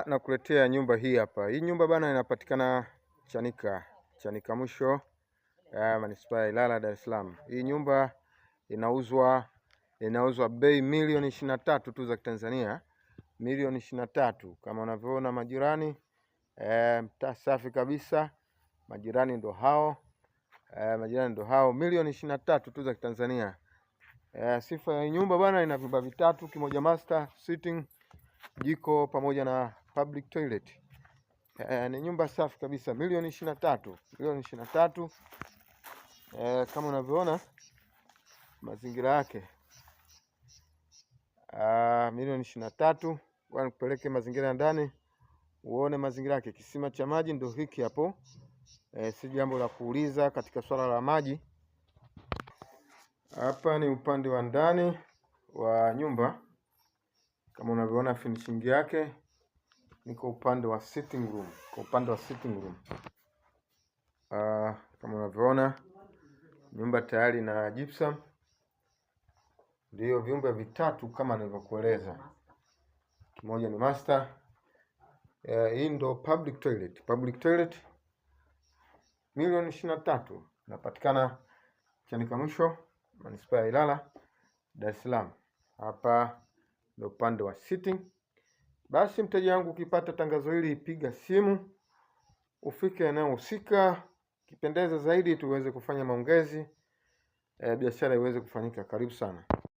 Nakuletea nyumba hii hapa. Hii nyumba bana inapatikana Chanika mwisho, manispaa ya Ilala, Dar es Salaam. Hii nyumba inauzwa bei milioni 23 tu za Tanzania, milioni 23. Kama unavyoona majirani, mtaa safi kabisa. Majirani ndo hao, milioni 23 tu za Tanzania. Sifa ya nyumba bana, ina vyumba vitatu, kimoja master, sitting, jiko pamoja na public toilet. Ni nyumba safi kabisa, milioni 23, milioni 23. Kama unavyoona mazingira yake, milioni 23. Bwana, kupeleke mazingira ya ndani uone mazingira yake. Kisima cha maji ndio hiki hapo, si jambo la kuuliza katika swala la maji. Hapa ni upande wa ndani wa nyumba, kama unavyoona finishing yake. Niko upande wa sitting room, kama unavyoona nyumba tayari na gypsum. Ndio vyumba vitatu kama nilivyokueleza, kimoja ni master. Hii ndo public toilet, milioni 23. Inapatikana Chanika mwisho, manispaa ya Ilala, Dar es Salaam. Hapa ndo upande wa sitting. Basi mteja wangu, ukipata tangazo hili, piga simu ufike eneo husika. Kipendeza zaidi tuweze kufanya maongezi, biashara iweze kufanyika. Karibu sana.